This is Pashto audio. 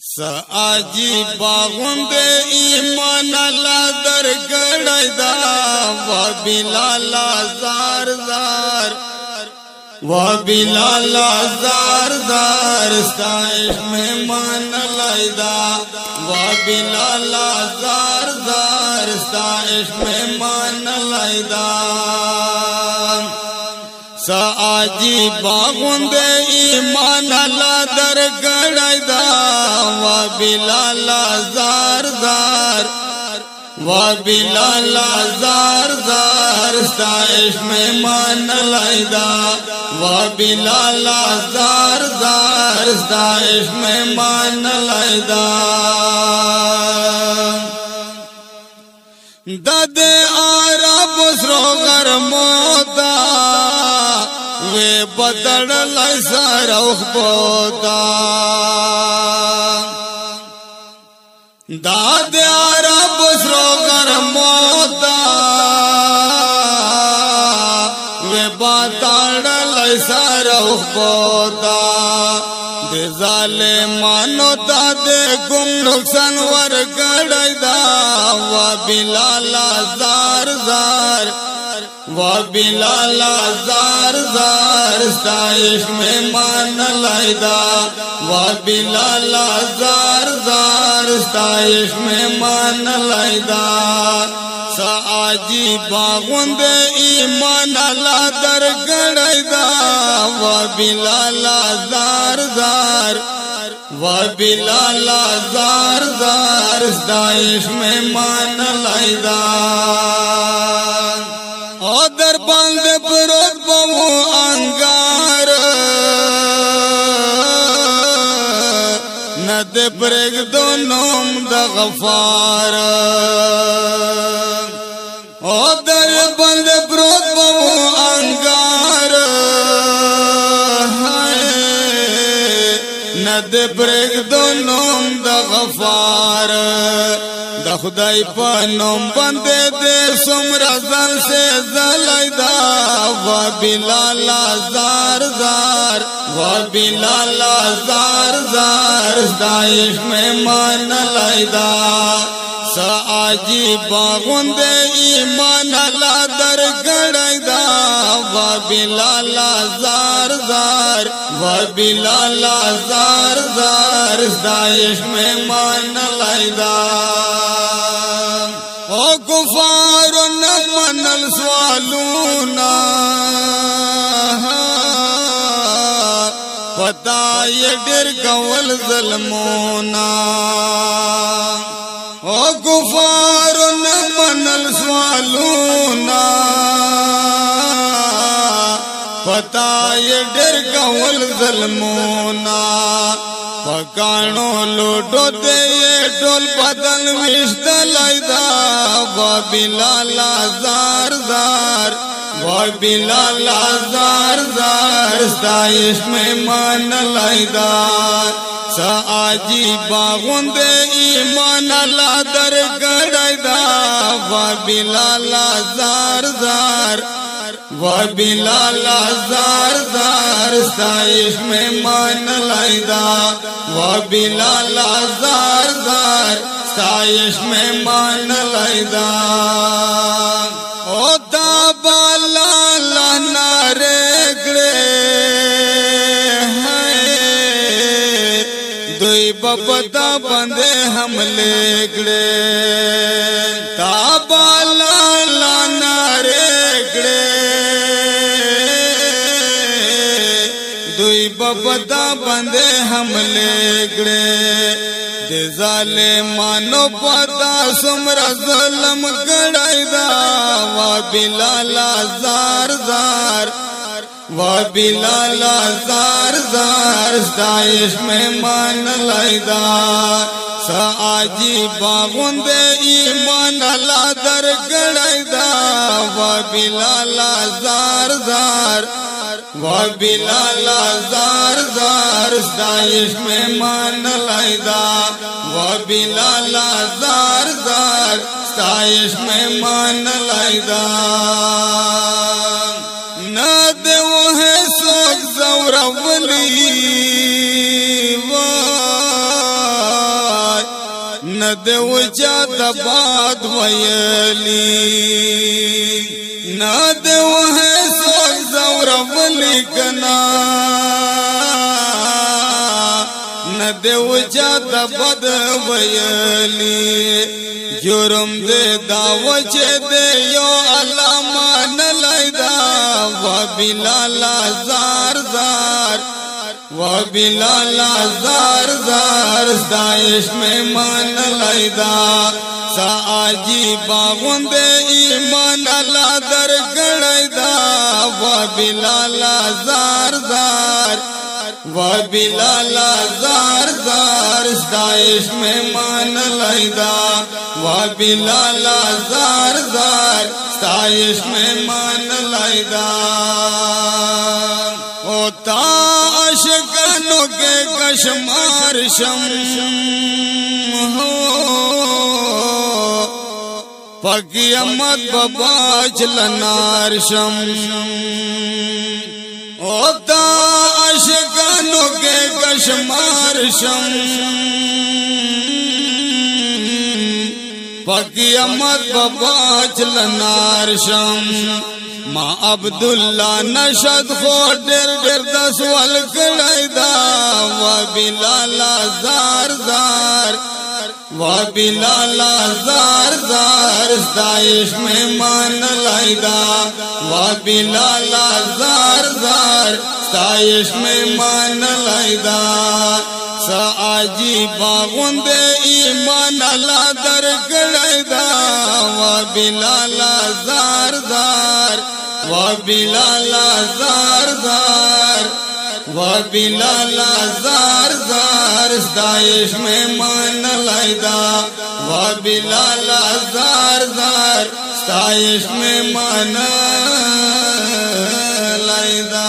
ساجی باغوند ایمان الله درګړای دا و بلال زار زار و بلال زار زار استایش مهمان لایدا و بلال زار زار استایش مهمان لایدا ساجی باغوند ایمان الله درګړای دا و بلال زار زار و بلال زار زار استایش مهمان لایدا و بلال زار زار استایش مهمان لایدا دد عرب سرو غرمودا وی بدړلای سره خپوتا داد عرب سرو غرمودا وی بدړلای سره خپوتا د ظالمانو داد ګم نقصان ورګړای دا و بلال زار زار و بلال زار زار استایش مهمان لایدا و بلال زار زار استایش مهمان لایدا ساجی باغوند ایمان الله درګړای دا و بلال زار زار و بلال زار زار استایش مهمان لایدا او در باندې پروت بو انګار ند پرګ دو نوم د غفار او در باندې پروت بو انګار ند پرګ دو نوم د غفار د خدای په نوم باندې دې سمرا ځل سے زلایدا و بلال زار زار و بلال زار زار دایش مهمان لایدا ساجی باغوند ایمان الله درګړای دا و بلال زار زار و بلال زار زار دایش مهمان لایدا او کفار نمن السوالونا پتا یہ ډیر کول ظلمونا او کفار نمن السوالونا پتا یہ ډیر کول ظلمونا پکانو لوټو دې ټول بدل وشت لایدا و بلال زار زار و بلال زار زار استایش مهمان لایدا ساجی باغوند ایمان الله درګړای دا و بلال زار زار و بلال زار زار استایش مهمان لایدا و بلال زار زار استایش مهمان لایدا او دا بلال نارګړې دوی بپدا باندې حمله کړې دا بلال نارګړې دوی بپدا باندې حمله کړې د ظالمانو پتا سمرا ظلم کړای دا و بلال زار زار و بلال زار زار استایش مهمان لایدا ساجی باغوند ایمان الله درګړای دا و بلال زار زار و بلال زار زار استایش مهمان لایدا و بلال زار زار استایش مهمان لایدا نا دے وہ ہے سوک زورا ولی ندے وچا دباد ویلی ندے وہے سوک زور ولیکنا ندے وچا دباد ویلی جرم دے داوچے دے یو علامہ نلائدہ و بلالا زار زار و بلالا زار زار داعش میں مان لائدہ سا آجی باغن دے ایمان اللہ در گڑائدہ و بلالا زار زار و بلالا زار زار داعش میں مان لائدہ و بلالا زار زار داعش میں مان لائدہ ہوتا عاشقانوں کے کشمار شم ہو پاکی امت بابا چلنار شم ہوتا عاشقانوں کے کشمار شم پاکی امت بابا چلنار شم ما عبداللہ نشد خو ڈر ڈر دس والکڑائدہ و بلالا زار زار و بلالا زار زار داعش میں مان لائدہ و بلالا زار زار داعش میں مان لائدہ سا آجی باغن دے ایمان اللہ در گڑائدہ و بلالا زار زار و بلالا زار زار و بلالا زار زار داعش میں مان لائدہ و بلالا زار زار داعش میں مان لائدہ